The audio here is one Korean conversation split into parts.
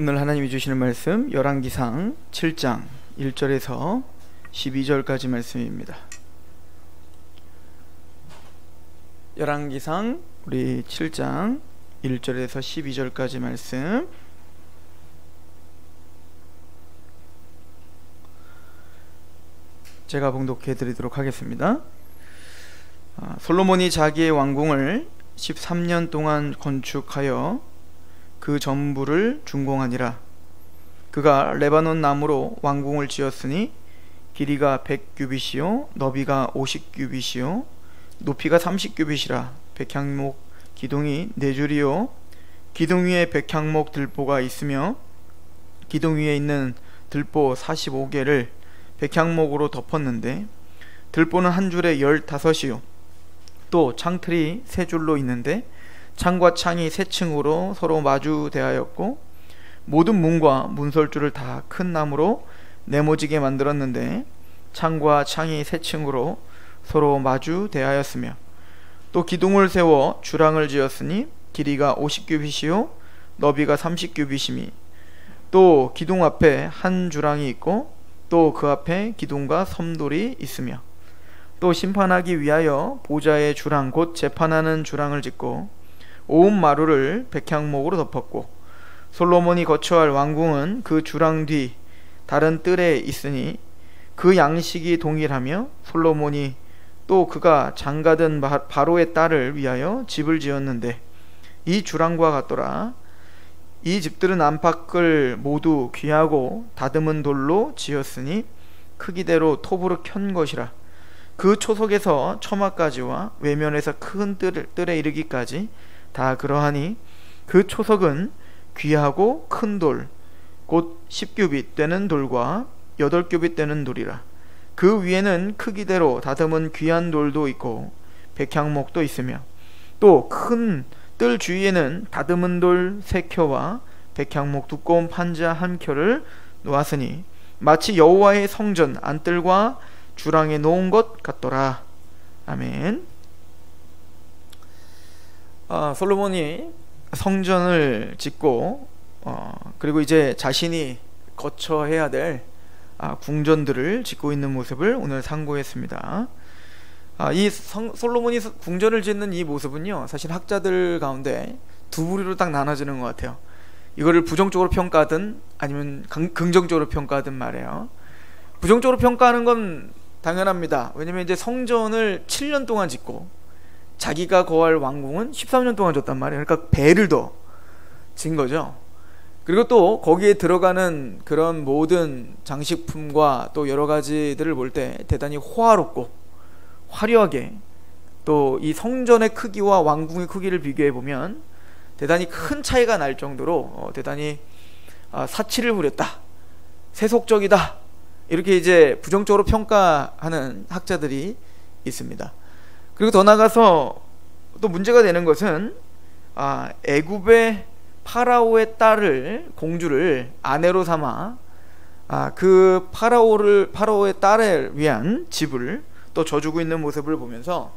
오늘 하나님이 주시는 말씀 열왕기상 7장 1절에서 12절까지 말씀입니다. 열왕기상 우리 7장 1절에서 12절까지 말씀 제가 봉독해 드리도록 하겠습니다. 솔로몬이 자기의 왕궁을 13년 동안 건축하여 그 전부를 준공하니라. 그가 레바논 나무로 왕궁을 지었으니 길이가 100규빗이요 너비가 50규빗이요 높이가 30규빗이라. 백향목 기둥이 4줄이요 기둥 위에 백향목 들보가 있으며 기둥 위에 있는 들보 45개를 백향목으로 덮었는데 들보는 한 줄에 15이요 또 창틀이 3줄로 있는데 창과 창이 3층으로 서로 마주 대하였고 모든 문과 문설주를 다 큰 나무로 네모지게 만들었는데 창과 창이 3층으로 서로 마주 대하였으며 또 기둥을 세워 주랑을 지었으니 길이가 50규빗이요 너비가 30규빗이니 또 기둥 앞에 한 주랑이 있고 또 그 앞에 기둥과 섬돌이 있으며 또 심판하기 위하여 보좌의 주랑 곧 재판하는 주랑을 짓고 온 마루를 백향목으로 덮었고 솔로몬이 거처할 왕궁은 그 주랑 뒤 다른 뜰에 있으니 그 양식이 동일하며 솔로몬이 또 그가 장가든 바로의 딸을 위하여 집을 지었는데 이 주랑과 같더라. 이 집들은 안팎을 모두 귀하고 다듬은 돌로 지었으니 크기대로 톱으로 켠 것이라. 그 초석에서 처마까지와 외면에서 큰 뜰에 이르기까지 다 그러하니 그 초석은 귀하고 큰 돌 곧 10규빗 되는 돌과 8규빗 되는 돌이라. 그 위에는 크기대로 다듬은 귀한 돌도 있고 백향목도 있으며 또 큰 뜰 주위에는 다듬은 돌 3켜와 백향목 두꺼운 판자 1켜를 놓았으니 마치 여호와의 성전 안뜰과 주랑에 놓은 것 같더라. 아멘. 솔로몬이 성전을 짓고 그리고 이제 자신이 거처해야 될 궁전들을 짓고 있는 모습을 오늘 상고했습니다. 이 솔로몬이 궁전을 짓는 이 모습은요 사실 학자들 가운데 두 부류로 딱 나눠지는 것 같아요. 이거를 부정적으로 평가하든 아니면 긍정적으로 평가하든 말이에요. 부정적으로 평가하는 건 당연합니다. 왜냐면 이제 성전을 7년 동안 짓고 자기가 거할 왕궁은 13년 동안 줬단 말이에요. 그러니까 배를 더 진 거죠. 그리고 또 거기에 들어가는 그런 모든 장식품과 또 여러 가지들을 볼 때 대단히 호화롭고 화려하게 또 이 성전의 크기와 왕궁의 크기를 비교해 보면 대단히 큰 차이가 날 정도로 대단히 사치를 부렸다, 세속적이다, 이렇게 이제 부정적으로 평가하는 학자들이 있습니다. 그리고 더 나아가서 또 문제가 되는 것은 애굽의 파라오의 딸을 공주를 아내로 삼아 그 파라오의 딸을 위한 집을 또 져주고 있는 모습을 보면서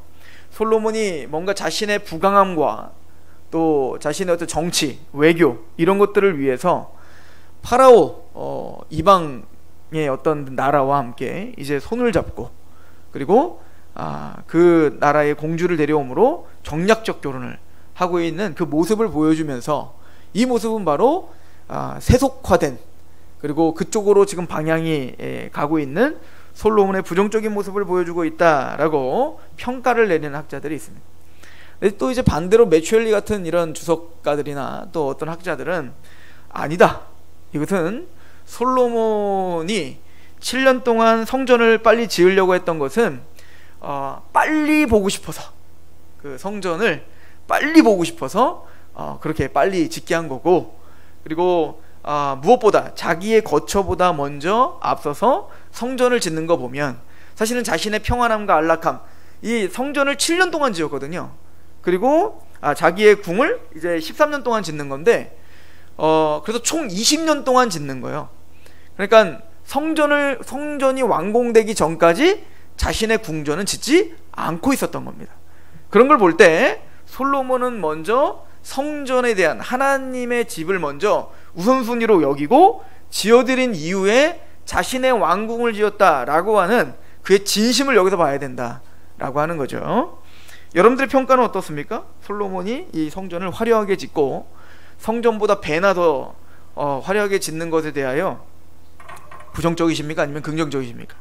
솔로몬이 뭔가 자신의 부강함과 또 자신의 어떤 정치, 외교 이런 것들을 위해서 파라오 이방의 어떤 나라와 함께 이제 손을 잡고 그리고 그 나라의 공주를 데려옴으로 정략적 결혼을 하고 있는 그 모습을 보여주면서 이 모습은 바로 세속화된 그리고 그쪽으로 지금 방향이 가고 있는 솔로몬의 부정적인 모습을 보여주고 있다라고 평가를 내리는 학자들이 있습니다. 또 이제 반대로 매추엘리 같은 이런 주석가들이나 또 어떤 학자들은 아니다, 이것은 솔로몬이 7년 동안 성전을 빨리 지으려고 했던 것은 빨리 보고 싶어서 그 성전을 빨리 보고 싶어서 그렇게 빨리 짓게 한 거고, 그리고 무엇보다 자기의 거처보다 먼저 앞서서 성전을 짓는 거 보면 사실은 자신의 평안함과 안락함, 이 성전을 7년 동안 지었거든요. 그리고 자기의 궁을 이제 13년 동안 짓는 건데 그래서 총 20년 동안 짓는 거예요. 그러니까 성전이 완공되기 전까지 자신의 궁전은 짓지 않고 있었던 겁니다. 그런 걸 볼 때 솔로몬은 먼저 성전에 대한 하나님의 집을 먼저 우선순위로 여기고 지어드린 이후에 자신의 왕궁을 지었다라고 하는 그의 진심을 여기서 봐야 된다라고 하는 거죠. 여러분들의 평가는 어떻습니까? 솔로몬이 이 성전을 화려하게 짓고 성전보다 배나 더 화려하게 짓는 것에 대하여 부정적이십니까? 아니면 긍정적이십니까?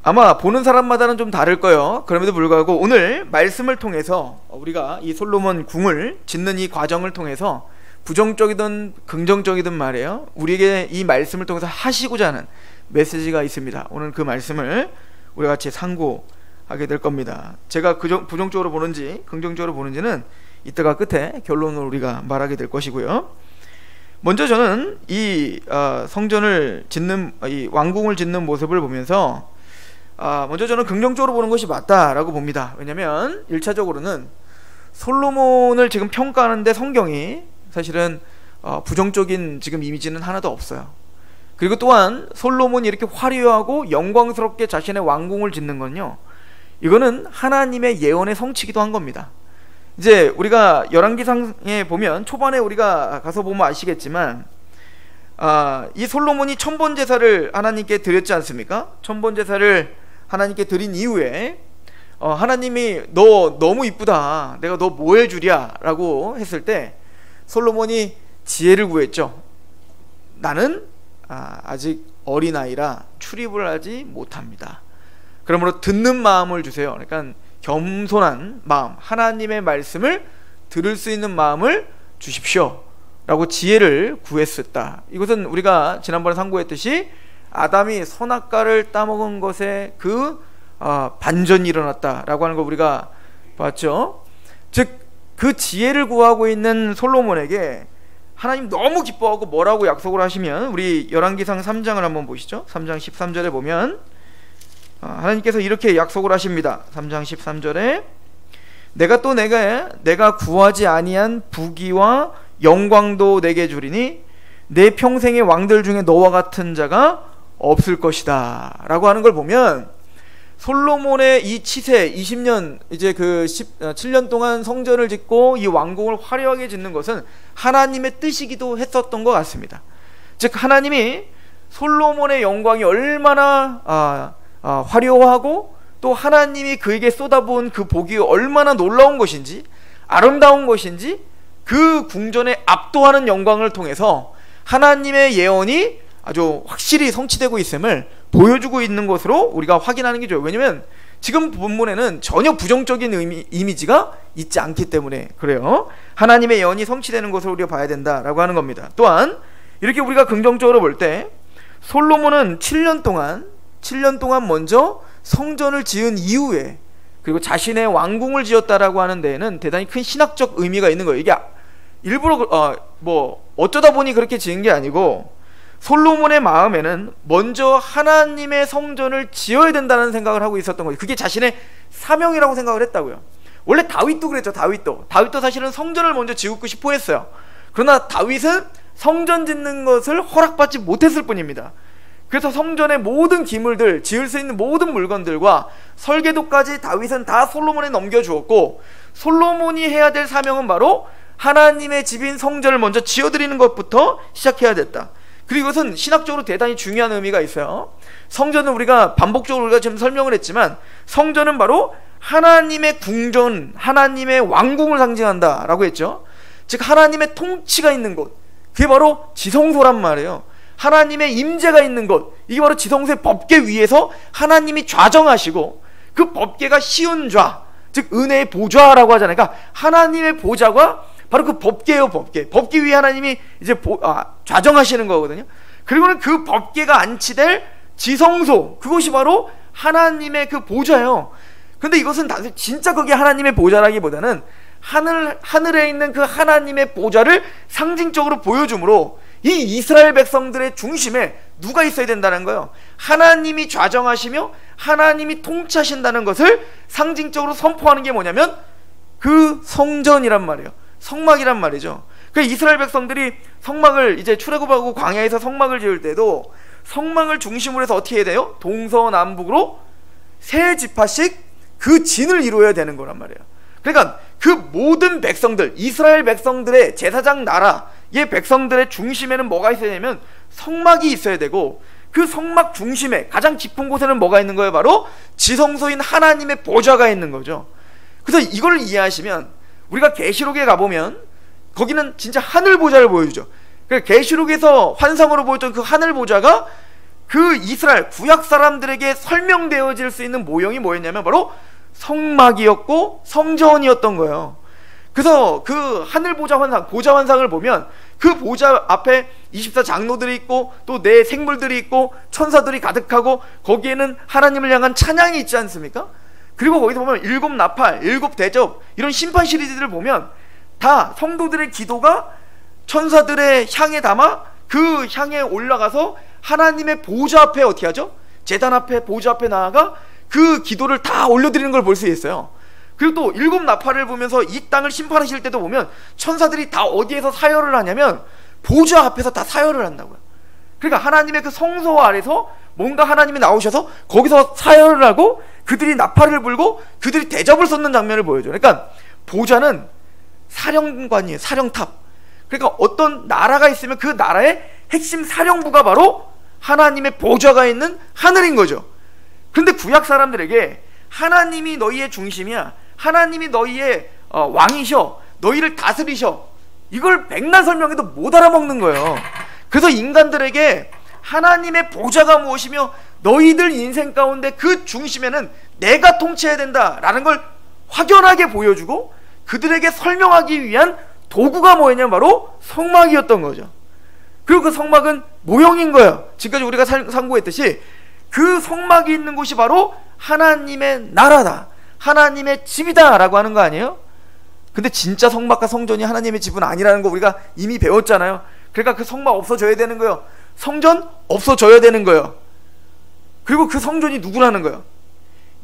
아마 보는 사람마다는 좀 다를 거예요. 그럼에도 불구하고 오늘 말씀을 통해서 우리가 이 솔로몬 궁을 짓는 이 과정을 통해서 부정적이든 긍정적이든 말이에요, 우리에게 이 말씀을 통해서 하시고자 하는 메시지가 있습니다. 오늘 그 말씀을 우리가 같이 상고하게 될 겁니다. 제가 부정적으로 보는지 긍정적으로 보는지는 이따가 끝에 결론을 우리가 말하게 될 것이고요. 먼저 저는 이 성전을 짓는, 이 왕궁을 짓는 모습을 보면서 먼저 저는 긍정적으로 보는 것이 맞다라고 봅니다. 왜냐하면 1차적으로는 솔로몬을 지금 평가하는데 성경이 사실은 부정적인 지금 이미지는 하나도 없어요. 그리고 또한 솔로몬이 이렇게 화려하고 영광스럽게 자신의 왕궁을 짓는 건요, 이거는 하나님의 예언의 성취기도 한 겁니다. 이제 우리가 열왕기상에 보면, 초반에 우리가 가서 보면 아시겠지만 이 솔로몬이 천번 제사를 하나님께 드렸지 않습니까? 천번 제사를 하나님께 드린 이후에 하나님이 너 너무 이쁘다, 내가 너 뭐 해주랴 라고 했을 때 솔로몬이 지혜를 구했죠. 나는 아직 어린아이라 출입을 하지 못합니다. 그러므로 듣는 마음을 주세요. 그러니까 겸손한 마음, 하나님의 말씀을 들을 수 있는 마음을 주십시오 라고 지혜를 구했었다. 이것은 우리가 지난번에 상고했듯이 아담이 선악과를 따먹은 것에 그 반전이 일어났다라고 하는 거 우리가 봤죠. 즉 그 지혜를 구하고 있는 솔로몬에게 하나님 너무 기뻐하고 뭐라고 약속을 하시면, 우리 열왕기상 3장을 한번 보시죠. 3장 13절에 보면 하나님께서 이렇게 약속을 하십니다. 3장 13절에 내가 구하지 아니한 부귀와 영광도 내게 주리니 내 평생의 왕들 중에 너와 같은 자가 없을 것이다 라고 하는 걸 보면, 솔로몬의 이 치세 20년, 이제 7년 동안 성전을 짓고 이 왕궁을 화려하게 짓는 것은 하나님의 뜻이기도 했었던 것 같습니다. 즉 하나님이 솔로몬의 영광이 얼마나 화려하고 또 하나님이 그에게 쏟아부은 그 복이 얼마나 놀라운 것인지, 아름다운 것인지, 그 궁전에 압도하는 영광을 통해서 하나님의 예언이 아주 확실히 성취되고 있음을 보여주고 있는 것으로 우리가 확인하는 게 좋아요. 왜냐면 지금 본문에는 전혀 부정적인 이미지가 있지 않기 때문에 그래요. 하나님의 예언이 성취되는 것을 우리가 봐야 된다라고 하는 겁니다. 또한 이렇게 우리가 긍정적으로 볼 때 솔로몬은 7년 동안 먼저 성전을 지은 이후에, 그리고 자신의 왕궁을 지었다라고 하는 데에는 대단히 큰 신학적 의미가 있는 거예요. 이게 일부러 어쩌다 보니 그렇게 지은 게 아니고, 솔로몬의 마음에는 먼저 하나님의 성전을 지어야 된다는 생각을 하고 있었던 거예요. 그게 자신의 사명이라고 생각을 했다고요. 원래 다윗도 그랬죠. 다윗도 사실은 성전을 먼저 지고 싶어 했어요. 그러나 다윗은 성전 짓는 것을 허락받지 못했을 뿐입니다. 그래서 성전의 모든 기물들, 지을 수 있는 모든 물건들과 설계도까지 다윗은 다 솔로몬에 넘겨주었고, 솔로몬이 해야 될 사명은 바로 하나님의 집인 성전을 먼저 지어드리는 것부터 시작해야 됐다. 그리고 이것은 신학적으로 대단히 중요한 의미가 있어요. 성전은 우리가 반복적으로 우리가 지금 설명을 했지만, 성전은 바로 하나님의 궁전, 하나님의 왕궁을 상징한다 라고 했죠. 즉 하나님의 통치가 있는 곳, 그게 바로 지성소란 말이에요. 하나님의 임재가 있는 곳, 이게 바로 지성소의 법궤 위에서 하나님이 좌정하시고, 그 법궤가 시운좌, 즉 은혜의 보좌라고 하잖아요. 그러니까 하나님의 보좌가 바로 그 법궤예요. 법궤 위에 하나님이 이제 좌정하시는 거거든요. 그리고는 그 법궤가 안치될 지성소, 그것이 바로 하나님의 그 보좌예요. 근데 이것은 진짜 그게 하나님의 보좌라기보다는 하늘에 있는 그 하나님의 보좌를 상징적으로 보여주므로 이 이스라엘 백성들의 중심에 누가 있어야 된다는 거예요. 하나님이 좌정하시며 하나님이 통치하신다는 것을 상징적으로 선포하는 게 뭐냐면 그 성전이란 말이에요. 성막이란 말이죠. 그 이스라엘 백성들이 성막을 이제 출애굽하고 광야에서 성막을 지을 때도 성막을 중심으로 해서 어떻게 해야 돼요? 동서남북으로 세 지파씩 그 진을 이루어야 되는 거란 말이에요. 그러니까 그 모든 백성들, 이스라엘 백성들의 제사장 나라의 백성들의 중심에는 뭐가 있어야 되냐면 성막이 있어야 되고, 그 성막 중심에 가장 깊은 곳에는 뭐가 있는 거예요? 바로 지성소인 하나님의 보좌가 있는 거죠. 그래서 이걸 이해하시면 우리가 계시록에 가보면 거기는 진짜 하늘 보좌를 보여주죠. 계시록에서 환상으로 보였던 그 하늘 보좌가 그 이스라엘 구약 사람들에게 설명되어질 수 있는 모형이 뭐였냐면 바로 성막이었고 성전이었던 거예요. 그래서 그 하늘 보좌 환상, 보좌 환상을 보면 그 보좌 앞에 24장로들이 있고 또 네 생물들이 있고 천사들이 가득하고 거기에는 하나님을 향한 찬양이 있지 않습니까? 그리고 거기서 보면 7 나팔, 7 대접, 이런 심판 시리즈를 보면 다 성도들의 기도가 천사들의 향에 담아 그 향에 올라가서 하나님의 보좌 앞에 어떻게 하죠? 제단 앞에, 보좌 앞에 나아가 그 기도를 다 올려드리는 걸 볼 수 있어요. 그리고 또 7 나팔을 보면서 이 땅을 심판하실 때도 보면 천사들이 다 어디에서 사열을 하냐면 보좌 앞에서 다 사열을 한다고요. 그러니까 하나님의 그 성소 아래서 뭔가 하나님이 나오셔서 거기서 사열을 하고 그들이 나팔을 불고 그들이 대접을 쏟는 장면을 보여줘요. 그러니까 보좌는 사령관이에요. 사령탑. 그러니까 어떤 나라가 있으면 그 나라의 핵심 사령부가 바로 하나님의 보좌가 있는 하늘인 거죠. 그런데 구약 사람들에게 하나님이 너희의 중심이야, 하나님이 너희의 왕이셔, 너희를 다스리셔, 이걸 백날 설명해도 못 알아먹는 거예요. 그래서 인간들에게 하나님의 보좌가 무엇이며 너희들 인생 가운데 그 중심에는 내가 통치해야 된다라는 걸 확연하게 보여주고 그들에게 설명하기 위한 도구가 뭐였냐면 바로 성막이었던 거죠. 그리고 그 성막은 모형인 거예요. 지금까지 우리가 상고했듯이 그 성막이 있는 곳이 바로 하나님의 나라다, 하나님의 집이다 라고 하는 거 아니에요? 근데 진짜 성막과 성전이 하나님의 집은 아니라는 거 우리가 이미 배웠잖아요. 그러니까 그 성막 없어져야 되는 거예요. 성전 없어져야 되는 거예요. 그리고 그 성전이 누구라는 거예요?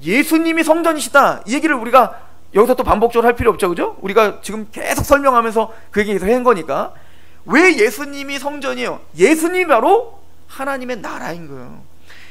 예수님이 성전이시다, 이 얘기를 우리가 여기서 또 반복적으로 할 필요 없죠, 그죠? 우리가 지금 계속 설명하면서 그 얘기 계속 한 거니까. 왜 예수님이 성전이에요? 예수님이 바로 하나님의 나라인 거예요.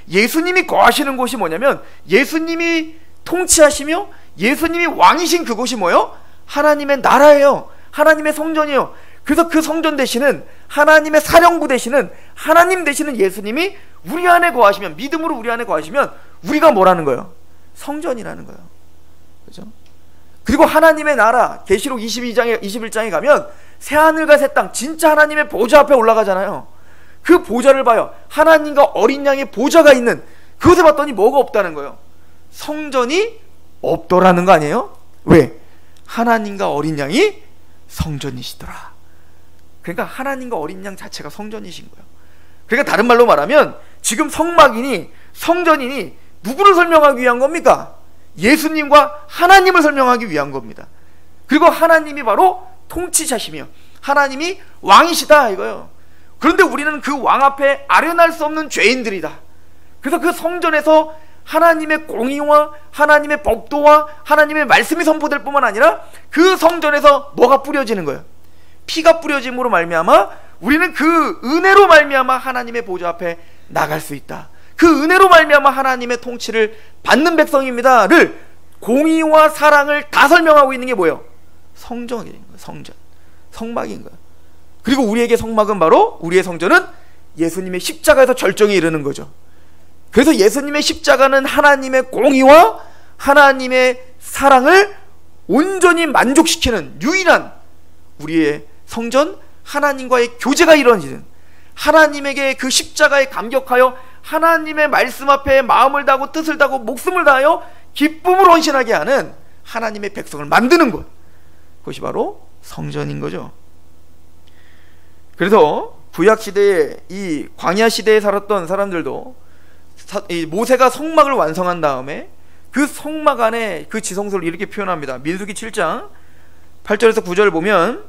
예수님이 거하시는 곳이 뭐냐면 예수님이 통치하시며 예수님이 왕이신 그곳이 뭐예요? 하나님의 나라예요. 하나님의 성전이에요. 그래서 그 성전 되시는 하나님의 사령부 되시는 하나님 되시는 예수님이 우리 안에 거하시면, 믿음으로 우리 안에 거하시면 우리가 뭐라는 거예요? 성전이라는 거예요. 그죠? 그리고 하나님의 나라, 계시록 22장에 21장에 가면 새하늘과 새 땅, 진짜 하나님의 보좌 앞에 올라가잖아요. 그 보좌를 봐요. 하나님과 어린 양의 보좌가 있는 그곳에 봤더니 뭐가 없다는 거예요? 성전이 없더라는 거 아니에요? 왜? 하나님과 어린 양이 성전이시더라. 그러니까 하나님과 어린 양 자체가 성전이신 거예요. 그러니까 다른 말로 말하면 지금 성막이니 성전이니 누구를 설명하기 위한 겁니까? 예수님과 하나님을 설명하기 위한 겁니다. 그리고 하나님이 바로 통치자시며 하나님이 왕이시다 이거예요. 그런데 우리는 그 왕 앞에 아련할 수 없는 죄인들이다. 그래서 그 성전에서 하나님의 공의와 하나님의 법도와 하나님의 말씀이 선포될 뿐만 아니라 그 성전에서 뭐가 뿌려지는 거예요? 피가 뿌려짐으로 말미암아 우리는 그 은혜로 말미암아 하나님의 보좌 앞에 나갈 수 있다. 그 은혜로 말미암아 하나님의 통치를 받는 백성입니다를 공의와 사랑을 다 설명하고 있는 게 뭐예요? 성전인 거예요. 성전, 성막인 거예요. 그리고 우리에게 성막은 바로, 우리의 성전은 예수님의 십자가에서 절정에 이르는 거죠. 그래서 예수님의 십자가는 하나님의 공의와 하나님의 사랑을 온전히 만족시키는 유일한 우리의 성전, 하나님과의 교제가 이루어지는, 하나님에게 그 십자가에 감격하여 하나님의 말씀 앞에 마음을 다하고 뜻을 다하고 목숨을 다하여 기쁨을 헌신하게 하는 하나님의 백성을 만드는 것, 그것이 바로 성전인 거죠. 그래서 구약시대에, 이 광야시대에 살았던 사람들도 이 모세가 성막을 완성한 다음에 그 성막 안에 그 지성소를 이렇게 표현합니다. 민수기 7장 8절에서 9절을 보면,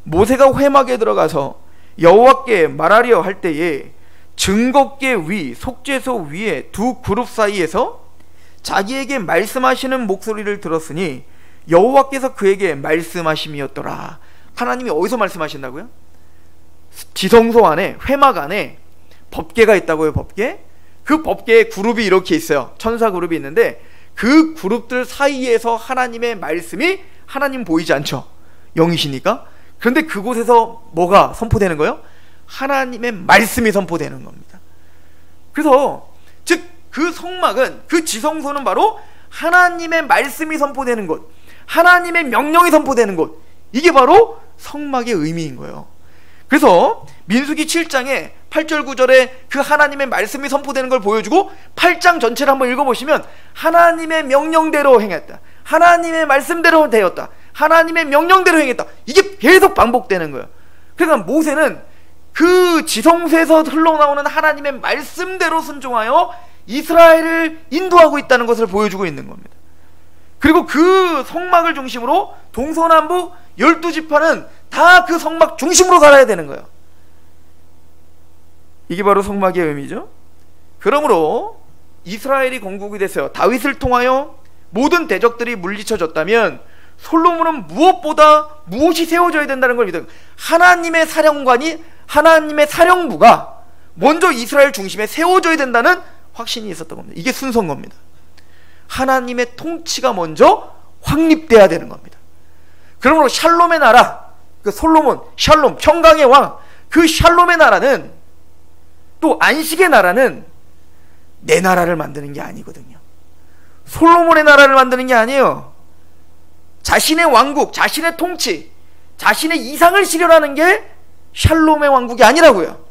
모세가 회막에 들어가서 여호와께 말하려 할 때에 증거궤 위, 속죄소 위에 두 그룹 사이에서 자기에게 말씀하시는 목소리를 들었으니 여호와께서 그에게 말씀하심이었더라. 하나님이 어디서 말씀하신다고요? 지성소 안에, 회막 안에 법궤가 있다고요. 법궤. 그 법궤에 그룹이 이렇게 있어요. 천사 그룹이 있는데 그 그룹들 사이에서 하나님의 말씀이, 하나님 보이지 않죠? 영이시니까. 그런데 그곳에서 뭐가 선포되는 거예요? 하나님의 말씀이 선포되는 겁니다. 그래서 즉 그 성막은, 그 지성소는 바로 하나님의 말씀이 선포되는 곳, 하나님의 명령이 선포되는 곳, 이게 바로 성막의 의미인 거예요. 그래서 민수기 7장에 8절 9절에 그 하나님의 말씀이 선포되는 걸 보여주고 8장 전체를 한번 읽어보시면 하나님의 명령대로 행했다, 하나님의 말씀대로 되었다, 하나님의 명령대로 행했다, 이게 계속 반복되는 거예요. 그러니까 모세는 그 지성소에서 흘러나오는 하나님의 말씀대로 순종하여 이스라엘을 인도하고 있다는 것을 보여주고 있는 겁니다. 그리고 그 성막을 중심으로 동서남북 12지파는 다 그 성막 중심으로 살아야 되는 거예요. 이게 바로 성막의 의미죠. 그러므로 이스라엘이 건국이 됐어요. 다윗을 통하여 모든 대적들이 물리쳐졌다면 솔로몬은 무엇보다 무엇이 세워져야 된다는 걸 믿어요. 하나님의 사령관이, 하나님의 사령부가 먼저 이스라엘 중심에 세워져야 된다는 확신이 있었던 겁니다. 이게 순서인 겁니다. 하나님의 통치가 먼저 확립돼야 되는 겁니다. 그러므로 샬롬의 나라, 그 솔로몬, 샬롬, 평강의 왕, 그 샬롬의 나라는, 또 안식의 나라는 내 나라를 만드는 게 아니거든요. 솔로몬의 나라를 만드는 게 아니에요. 자신의 왕국, 자신의 통치, 자신의 이상을 실현하는 게 샬롬의 왕국이 아니라고요.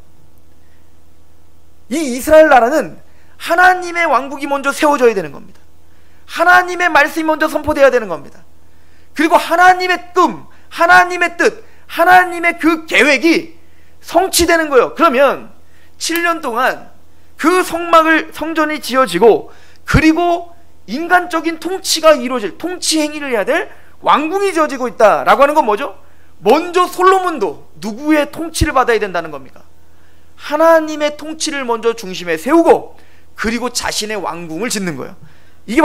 이 이스라엘 나라는 하나님의 왕국이 먼저 세워져야 되는 겁니다. 하나님의 말씀이 먼저 선포되어야 되는 겁니다. 그리고 하나님의 꿈, 하나님의 뜻, 하나님의 그 계획이 성취되는 거예요. 그러면 7년 동안 그 성전이 지어지고, 그리고 인간적인 통치가 이루어질, 통치 행위를 해야 될 왕궁이 지어지고 있다라고 하는 건 뭐죠? 먼저 솔로몬도 누구의 통치를 받아야 된다는 겁니까? 하나님의 통치를 먼저 중심에 세우고, 그리고 자신의 왕궁을 짓는 거예요. 이게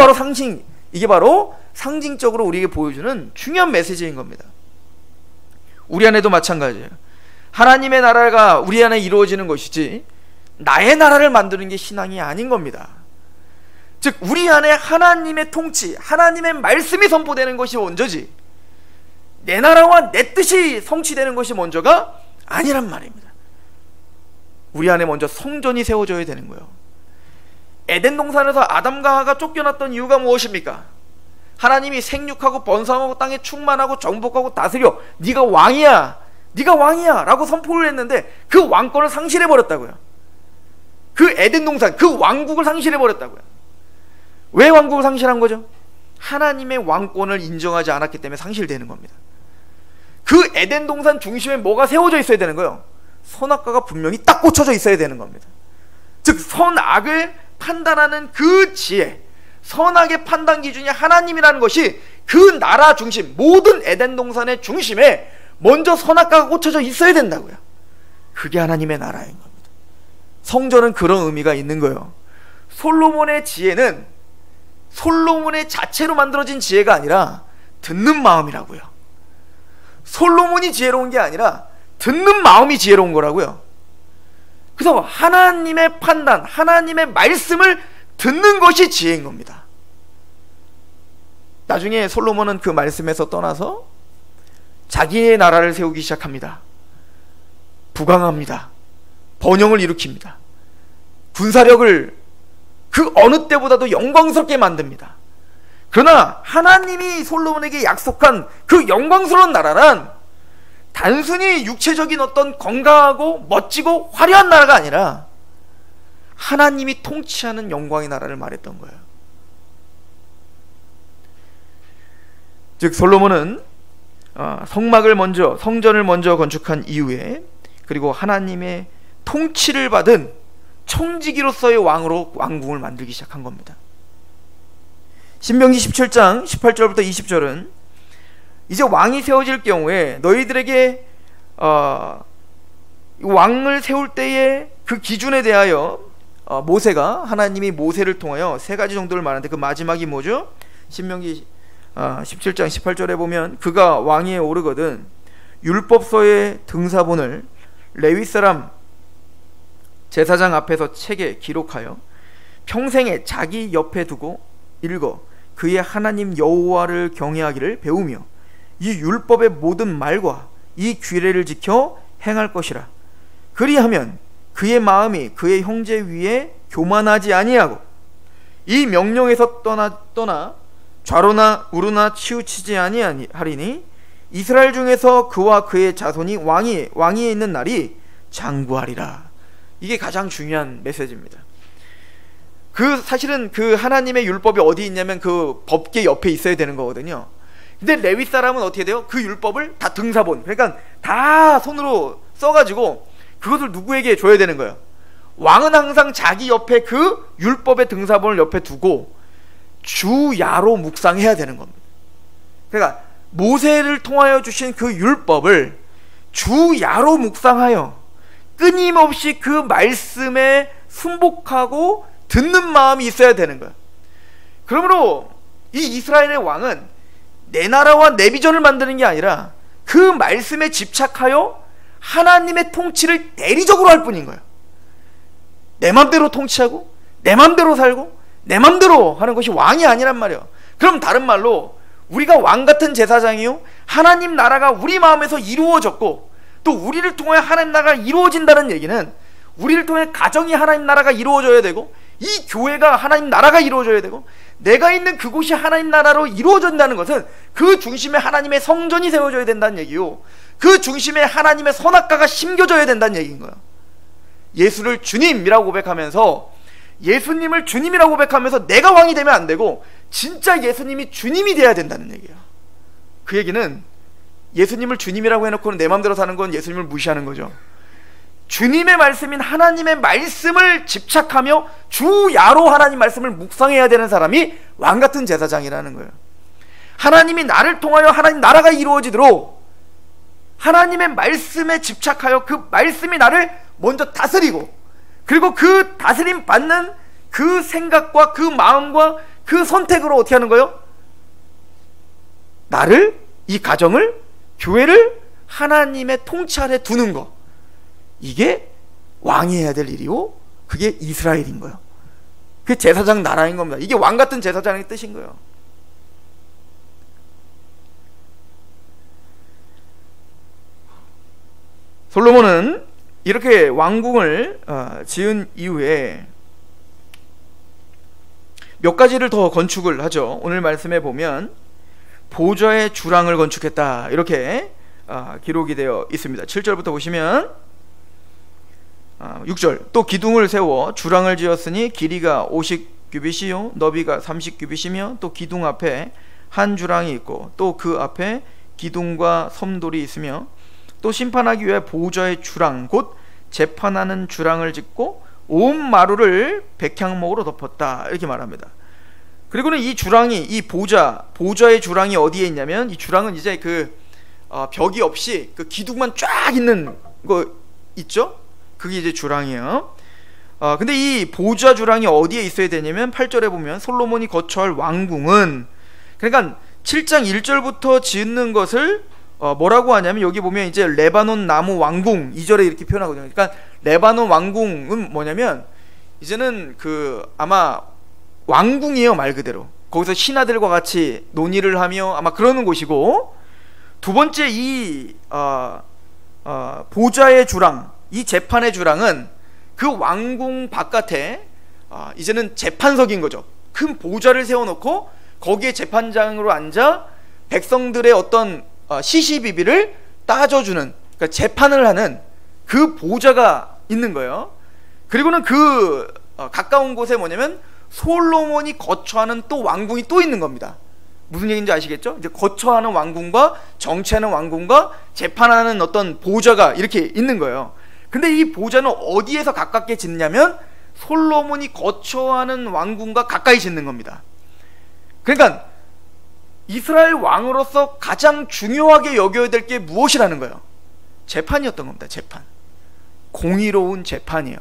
바로 상징적으로 우리에게 보여주는 중요한 메시지인 겁니다. 우리 안에도 마찬가지예요. 하나님의 나라가 우리 안에 이루어지는 것이지 나의 나라를 만드는 게 신앙이 아닌 겁니다. 즉 우리 안에 하나님의 통치, 하나님의 말씀이 선포되는 것이 먼저지 내 나라와 내 뜻이 성취되는 것이 먼저가 아니란 말입니다. 우리 안에 먼저 성전이 세워져야 되는 거예요. 에덴 동산에서 아담과 하와가 쫓겨났던 이유가 무엇입니까? 하나님이 생육하고 번성하고 땅에 충만하고 정복하고 다스려, 네가 왕이야, 네가 왕이야 라고 선포를 했는데 그 왕권을 상실해버렸다고요. 그 에덴 동산, 그 왕국을 상실해버렸다고요. 왜 왕국을 상실한 거죠? 하나님의 왕권을 인정하지 않았기 때문에 상실되는 겁니다. 그 에덴 동산 중심에 뭐가 세워져 있어야 되는 거예요? 선악과가 분명히 딱 꽂혀져 있어야 되는 겁니다. 즉 선악을 판단하는 그 지혜, 선악의 판단 기준이 하나님이라는 것이 그 나라 중심, 모든 에덴 동산의 중심에 먼저 선악과가 꽂혀져 있어야 된다고요. 그게 하나님의 나라인 겁니다. 성전은 그런 의미가 있는 거예요. 솔로몬의 지혜는 솔로몬의 자체로 만들어진 지혜가 아니라 듣는 마음이라고요. 솔로몬이 지혜로운 게 아니라 듣는 마음이 지혜로운 거라고요. 그래서 하나님의 판단, 하나님의 말씀을 듣는 것이 지혜인 겁니다. 나중에 솔로몬은 그 말씀에서 떠나서 자기의 나라를 세우기 시작합니다. 부강합니다. 번영을 일으킵니다. 군사력을 그 어느 때보다도 영광스럽게 만듭니다. 그러나 하나님이 솔로몬에게 약속한 그 영광스러운 나라란 단순히 육체적인 어떤 건강하고 멋지고 화려한 나라가 아니라 하나님이 통치하는 영광의 나라를 말했던 거예요. 즉 솔로몬은 성전을 먼저 건축한 이후에, 그리고 하나님의 통치를 받은 청지기로서의 왕으로 왕궁을 만들기 시작한 겁니다. 신명기 17장 18절부터 20절은 이제 왕이 세워질 경우에 너희들에게 왕을 세울 때의 그 기준에 대하여 모세가, 하나님이 모세를 통하여 세 가지 정도를 말하는데 그 마지막이 뭐죠? 신명기 17장 18절에 보면 그가 왕위에 오르거든 율법서의 등사본을 레위 사람 제사장 앞에서 책에 기록하여 평생에 자기 옆에 두고 읽어 그의 하나님 여호와를 경외하기를 배우며 이 율법의 모든 말과 이 규례를 지켜 행할 것이라. 그리하면 그의 마음이 그의 형제 위에 교만하지 아니하고 이 명령에서 떠나 좌로나 우로나 치우치지 아니하리니 이스라엘 중에서 그와 그의 자손이 왕위에 있는 날이 장구하리라. 이게 가장 중요한 메시지입니다. 사실은 그 하나님의 율법이 어디 있냐면 그 법계 옆에 있어야 되는 거거든요. 근데 레위 사람은 어떻게 돼요? 그 율법을 다 등사본, 그러니까 다 손으로 써가지고 그것을 누구에게 줘야 되는 거예요? 왕은 항상 자기 옆에 그 율법의 등사본을 옆에 두고 주야로 묵상해야 되는 겁니다. 그러니까 모세를 통하여 주신 그 율법을 주야로 묵상하여 끊임없이 그 말씀에 순복하고 듣는 마음이 있어야 되는 거예요. 그러므로 이 이스라엘의 왕은 내 나라와 내 비전을 만드는 게 아니라 그 말씀에 집착하여 하나님의 통치를 대리적으로 할 뿐인 거예요. 내 맘대로 통치하고 내 맘대로 살고 내 맘대로 하는 것이 왕이 아니란 말이에요. 그럼 다른 말로 우리가 왕 같은 제사장이요, 하나님 나라가 우리 마음에서 이루어졌고 또 우리를 통해 하나님 나라가 이루어진다는 얘기는 우리를 통해 가정이 하나님 나라가 이루어져야 되고 이 교회가 하나님 나라가 이루어져야 되고 내가 있는 그곳이 하나님 나라로 이루어진다는 것은 그 중심에 하나님의 성전이 세워져야 된다는 얘기요, 그 중심에 하나님의 선악과가 심겨져야 된다는 얘기인 거예요. 예수를 주님이라고 고백하면서, 예수님을 주님이라고 고백하면서 내가 왕이 되면 안 되고 진짜 예수님이 주님이 돼야 된다는 얘기예요. 그 얘기는 예수님을 주님이라고 해놓고는 내 마음대로 사는 건 예수님을 무시하는 거죠. 주님의 말씀인 하나님의 말씀을 집착하며 주야로 하나님 말씀을 묵상해야 되는 사람이 왕같은 제사장이라는 거예요. 하나님이 나를 통하여 하나님 나라가 이루어지도록 하나님의 말씀에 집착하여 그 말씀이 나를 먼저 다스리고, 그리고 그 다스림 받는 그 생각과 그 마음과 그 선택으로 어떻게 하는 거예요? 나를, 이 가정을, 교회를 하나님의 통치 아래 두는 거, 이게 왕이 해야 될 일이고 그게 이스라엘인 거예요. 그게 제사장 나라인 겁니다. 이게 왕같은 제사장의 뜻인 거예요. 솔로몬은 이렇게 왕궁을 지은 이후에 몇 가지를 더 건축을 하죠. 오늘 말씀에 보면 보좌의 주랑을 건축했다, 이렇게 기록이 되어 있습니다. 7절부터 보시면 6절, 또 기둥을 세워 주랑을 지었으니 길이가 50규빗이요 너비가 30규빗이며 또 기둥 앞에 한 주랑이 있고 또 그 앞에 기둥과 섬돌이 있으며 또 심판하기 위해 보좌의 주랑 곧 재판하는 주랑을 짓고 온 마루를 백향목으로 덮었다, 이렇게 말합니다. 그리고는 이 주랑이, 이 보좌의 주랑이 어디에 있냐면, 이 주랑은 이제 벽이 없이 그 기둥만 쫙 있는 거 있죠? 그게 이제 주랑이에요. 근데 이 보좌 주랑이 어디에 있어야 되냐면 8절에 보면 솔로몬이 거처할 왕궁은, 그러니까 7장 1절부터 짓는 것을 뭐라고 하냐면, 여기 보면 이제 레바논 나무 왕궁 2절에 이렇게 표현하거든요. 그러니까 레바논 왕궁은 뭐냐면 이제는 아마 왕궁이에요, 말 그대로. 거기서 신하들과 같이 논의를 하며 아마 그러는 곳이고, 두 번째 이 보좌의 주랑, 이 재판의 주랑은 그 왕궁 바깥에 이제는 재판석인 거죠. 큰 보좌를 세워놓고 거기에 재판장으로 앉아 백성들의 어떤 시시비비를 따져주는, 그러니까 재판을 하는 그 보좌가 있는 거예요. 그리고는 가까운 곳에 뭐냐면 솔로몬이 거처하는 또 왕궁이 또 있는 겁니다. 무슨 얘기인지 아시겠죠? 이제 거처하는 왕궁과 정치하는 왕궁과 재판하는 어떤 보좌가 이렇게 있는 거예요. 근데 이 보좌는 어디에서 가깝게 짓냐면 솔로몬이 거처하는 왕궁과 가까이 짓는 겁니다. 그러니까 이스라엘 왕으로서 가장 중요하게 여겨야 될 게 무엇이라는 거예요? 재판이었던 겁니다. 재판. 공의로운 재판이에요.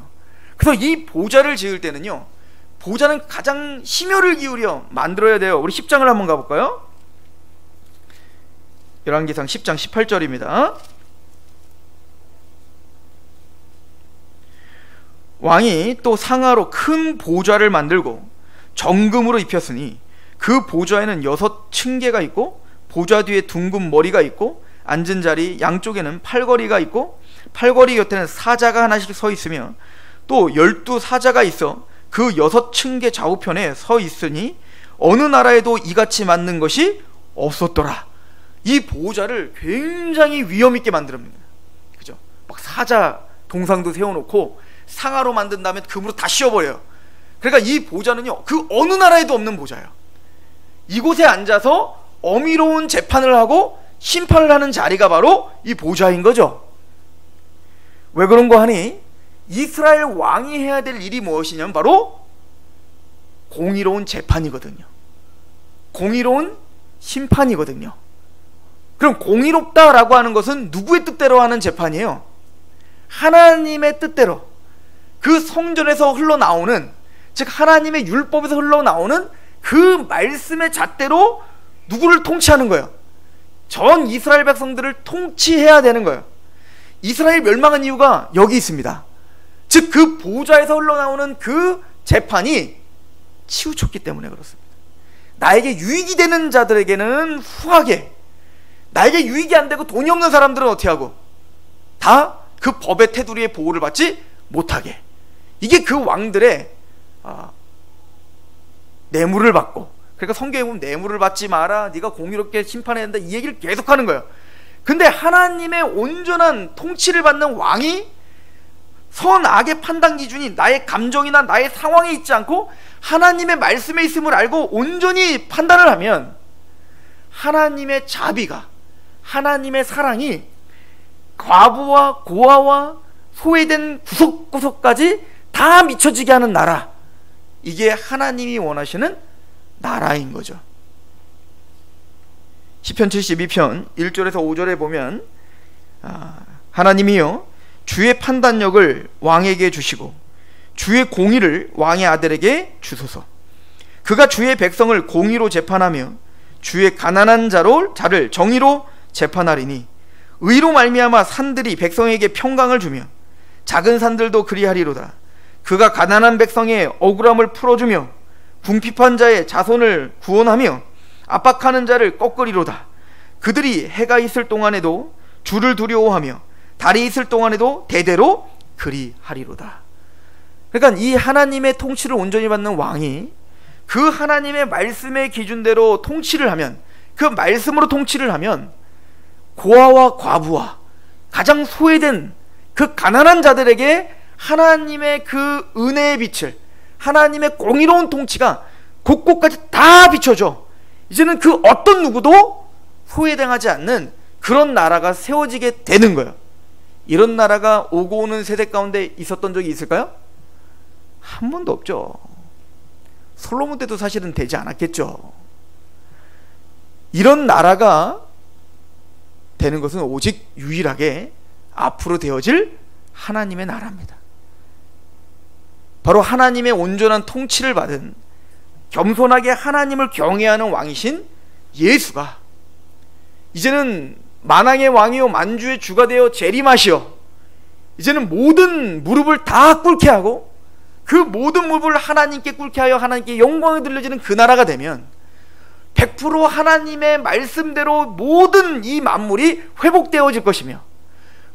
그래서 이 보좌를 지을 때는요, 보좌는 가장 심혈을 기울여 만들어야 돼요. 우리 10장을 한번 가볼까요? 열왕기상 10장 18절입니다. 왕이 또 상하로 큰 보좌를 만들고 정금으로 입혔으니 그 보좌에는 6층계가 있고 보좌 뒤에 둥근 머리가 있고 앉은 자리 양쪽에는 팔걸이가 있고 팔걸이 곁에는 사자가 하나씩 서 있으며 또 12사자가 있어 그 6층계 좌우편에 서 있으니 어느 나라에도 이같이 만든 것이 없었더라. 이 보좌를 굉장히 위험 있게 만듭니다. 그죠? 막 사자 동상도 세워놓고 상아로 만든 다음에 금으로 다 씌워버려요. 그러니까 이 보좌는요, 그 어느 나라에도 없는 보좌예요. 이곳에 앉아서 어미로운 재판을 하고 심판을 하는 자리가 바로 이 보좌인 거죠. 왜 그런 거 하니? 이스라엘 왕이 해야 될 일이 무엇이냐면 바로 공의로운 재판이거든요. 공의로운 심판이거든요. 그럼 공의롭다라고 하는 것은 누구의 뜻대로 하는 재판이에요? 하나님의 뜻대로, 그 성전에서 흘러나오는, 즉 하나님의 율법에서 흘러나오는 그 말씀의 잣대로 누구를 통치하는 거예요? 전 이스라엘 백성들을 통치해야 되는 거예요. 이스라엘 멸망한 이유가 여기 있습니다. 즉 그 보좌에서 흘러나오는 그 재판이 치우쳤기 때문에 그렇습니다. 나에게 유익이 되는 자들에게는 후하게, 나에게 유익이 안 되고 돈이 없는 사람들은 어떻게 하고? 다 그 법의 테두리의 보호를 받지 못하게. 이게 그 왕들의 뇌물을 받고, 그러니까 성경에 보면 뇌물을 받지 마라, 네가 공의롭게 심판해야 된다, 이 얘기를 계속하는 거예요. 근데 하나님의 온전한 통치를 받는 왕이 선악의 판단 기준이 나의 감정이나 나의 상황에 있지 않고 하나님의 말씀에 있음을 알고 온전히 판단을 하면 하나님의 자비가, 하나님의 사랑이 과부와 고아와 소외된 구석구석까지 다 미쳐지게 하는 나라, 이게 하나님이 원하시는 나라인 거죠. 시편 72편 1절에서 5절에 보면 하나님이요 주의 판단력을 왕에게 주시고 주의 공의를 왕의 아들에게 주소서. 그가 주의 백성을 공의로 재판하며 주의 가난한 자를 정의로 재판하리니 의로 말미암아 산들이 백성에게 평강을 주며 작은 산들도 그리하리로다. 그가 가난한 백성의 억울함을 풀어주며 궁핍한 자의 자손을 구원하며 압박하는 자를 꺾으리로다. 그들이 해가 있을 동안에도 주를 두려워하며 달이 있을 동안에도 대대로 그리하리로다. 그러니까 이 하나님의 통치를 온전히 받는 왕이 그 하나님의 말씀의 기준대로 통치를 하면, 그 말씀으로 통치를 하면 고아와 과부와 가장 소외된 그 가난한 자들에게 하나님의 그 은혜의 빛을, 하나님의 공의로운 통치가 곳곳까지 다 비춰져 이제는 그 어떤 누구도 소외당하지 않는 그런 나라가 세워지게 되는 거예요. 이런 나라가 오고 오는 세대 가운데 있었던 적이 있을까요? 한 번도 없죠. 솔로몬 때도 사실은 되지 않았겠죠. 이런 나라가 되는 것은 오직 유일하게 앞으로 되어질 하나님의 나라입니다. 바로 하나님의 온전한 통치를 받은, 겸손하게 하나님을 경외하는 왕이신 예수가 이제는 만왕의 왕이요 만주의 주가 되어 재림하시어 이제는 모든 무릎을 다 꿇게 하고 그 모든 무릎을 하나님께 꿇게 하여 하나님께 영광이 들려지는 그 나라가 되면 100% 하나님의 말씀대로 모든 이 만물이 회복되어질 것이며,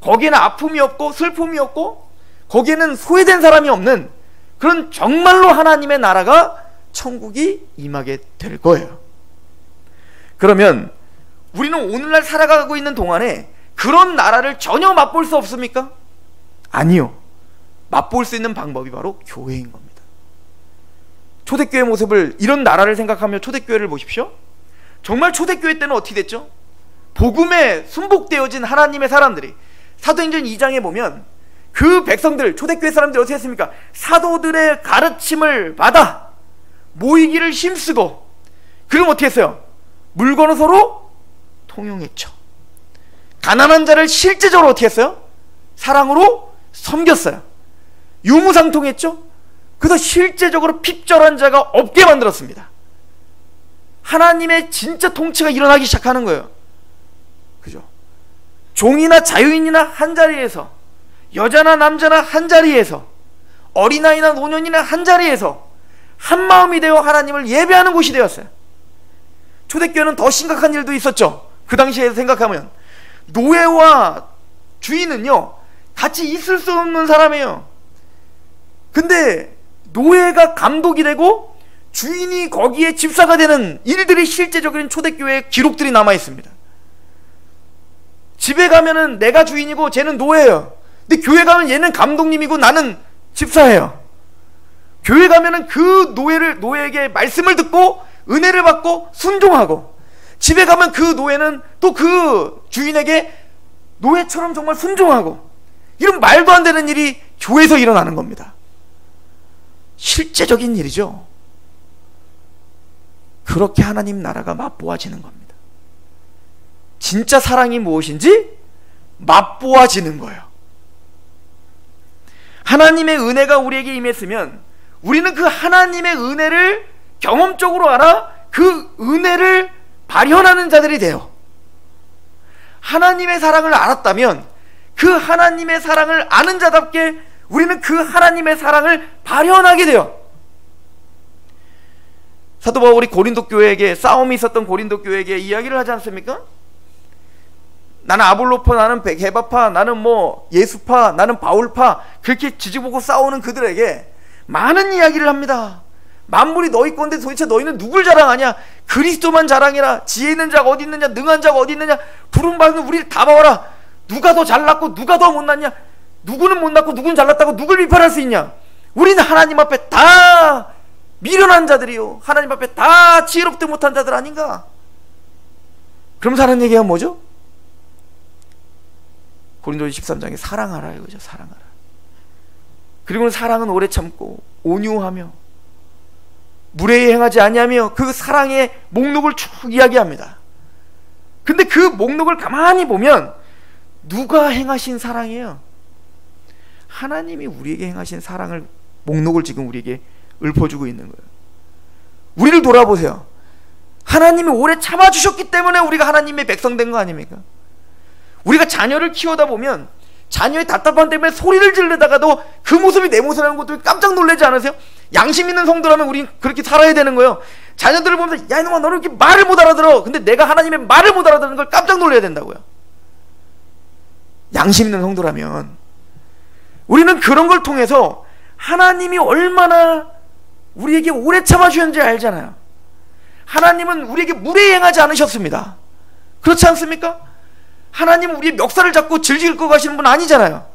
거기에는 아픔이 없고 슬픔이 없고 거기에는 소외된 사람이 없는 그런 정말로 하나님의 나라가, 천국이 임하게 될 거예요. 그러면 우리는 오늘날 살아가고 있는 동안에 그런 나라를 전혀 맛볼 수 없습니까? 아니요. 맛볼 수 있는 방법이 바로 교회인 겁니다. 초대교회 모습을, 이런 나라를 생각하며 초대교회를 보십시오. 정말 초대교회 때는 어떻게 됐죠? 복음에 순복되어진 하나님의 사람들이, 사도행전 2장에 보면 그 백성들, 초대교회 사람들이 어떻게 했습니까? 사도들의 가르침을 받아 모이기를 힘쓰고, 그럼 어떻게 했어요? 물건을 서로 통용했죠. 가난한 자를 실제적으로 어떻게 했어요? 사랑으로 섬겼어요. 유무상통했죠. 그래서 실제적으로 핍절한 자가 없게 만들었습니다. 하나님의 진짜 통치가 일어나기 시작하는 거예요. 그죠? 종이나 자유인이나 한자리에서, 여자나 남자나 한자리에서, 어린아이나 노년이나 한자리에서 한마음이 되어 하나님을 예배하는 곳이 되었어요. 초대교회는 더 심각한 일도 있었죠. 그 당시에 생각하면 노예와 주인은요 같이 있을 수 없는 사람이에요. 근데 노예가 감독이 되고 주인이 거기에 집사가 되는 일들이 실제적인 초대교회의 기록들이 남아 있습니다. 집에 가면은 내가 주인이고 쟤는 노예예요. 근데 교회 가면 얘는 감독님이고 나는 집사예요. 교회 가면은 그 노예에게 말씀을 듣고 은혜를 받고 순종하고, 집에 가면 그 노예는 또 그 주인에게 노예처럼 정말 순종하고, 이런 말도 안 되는 일이 교회에서 일어나는 겁니다. 실제적인 일이죠. 그렇게 하나님 나라가 맛보아지는 겁니다. 진짜 사랑이 무엇인지 맛보아지는 거예요. 하나님의 은혜가 우리에게 임했으면 우리는 그 하나님의 은혜를 경험적으로 알아 그 은혜를 발현하는 자들이 돼요. 하나님의 사랑을 알았다면 그 하나님의 사랑을 아는 자답게 우리는 그 하나님의 사랑을 발현하게 돼요. 사도 바울이 고린도 교회에게, 싸움이 있었던 고린도 교회에게 이야기를 하지 않습니까? 나는 아볼로파, 나는 게바파, 나는 뭐 예수파, 나는 바울파, 그렇게 지지보고 싸우는 그들에게 많은 이야기를 합니다. 만물이 너희 건데 도대체 너희는 누굴 자랑하냐? 그리스도만 자랑해라. 지혜 있는 자가 어디 있느냐? 능한 자가 어디 있느냐? 부름받는 우리를 다 봐봐라. 누가 더 잘났고 누가 더 못났냐? 누구는 못났고 누구는 잘났다고 누굴 비판할 수 있냐? 우리는 하나님 앞에 다 미련한 자들이요, 하나님 앞에 다 지혜롭지 못한 자들 아닌가? 그러면서 하는 얘기가 뭐죠? 고린도서 13장에 사랑하라 이거죠. 사랑하라. 그리고는 사랑은 오래 참고 온유하며 무례히 행하지 아니하며, 그 사랑의 목록을 쭉 이야기합니다. 근데 그 목록을 가만히 보면 누가 행하신 사랑이에요? 하나님이 우리에게 행하신 사랑을, 목록을 지금 우리에게 읊어주고 있는 거예요. 우리를 돌아보세요. 하나님이 오래 참아주셨기 때문에 우리가 하나님의 백성 된 거 아닙니까? 우리가 자녀를 키우다 보면 자녀의 답답함 때문에 소리를 지르다가도 그 모습이 내 모습이라는 것도 깜짝 놀라지 않으세요? 양심 있는 성도라면 우린 그렇게 살아야 되는 거예요. 자녀들을 보면서 야 이놈아 너는 이렇게 말을 못 알아들어. 근데 내가 하나님의 말을 못 알아듣는 걸 깜짝 놀라야 된다고요. 양심 있는 성도라면 우리는 그런 걸 통해서 하나님이 얼마나 우리에게 오래 참아주셨는지 알잖아요. 하나님은 우리에게 무례히 행하지 않으셨습니다. 그렇지 않습니까? 하나님은 우리의 멱살을 잡고 질질 끌고 가시는 분 아니잖아요.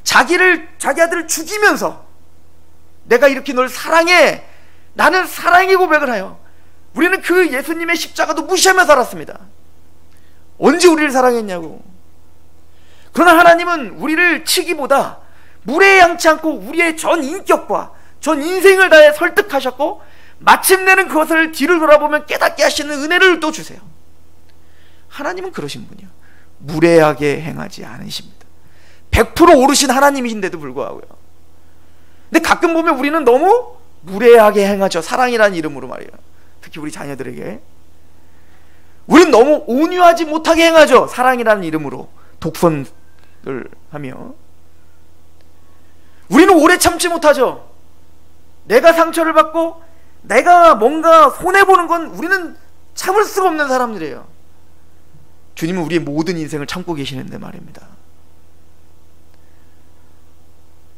자기 아들을 죽이면서 내가 이렇게 널 사랑해, 나는 사랑의 고백을 하여, 우리는 그 예수님의 십자가도 무시하며 살았습니다. 언제 우리를 사랑했냐고. 그러나 하나님은 우리를 치기보다 무례히 양치 않고 우리의 전 인격과 전 인생을 다해 설득하셨고, 마침내는 그것을 뒤를 돌아보면 깨닫게 하시는 은혜를 또 주세요. 하나님은 그러신 분이요, 무례하게 행하지 않으십니다. 100% 옳으신 하나님이신데도 불구하고요. 근데 가끔 보면 우리는 너무 무례하게 행하죠. 사랑이라는 이름으로 말이에요. 특히 우리 자녀들에게 우리는 너무 온유하지 못하게 행하죠. 사랑이라는 이름으로 독선을 하며. 우리는 오래 참지 못하죠. 내가 상처를 받고 내가 뭔가 손해보는 건 우리는 참을 수가 없는 사람들이에요. 주님은 우리의 모든 인생을 참고 계시는데 말입니다.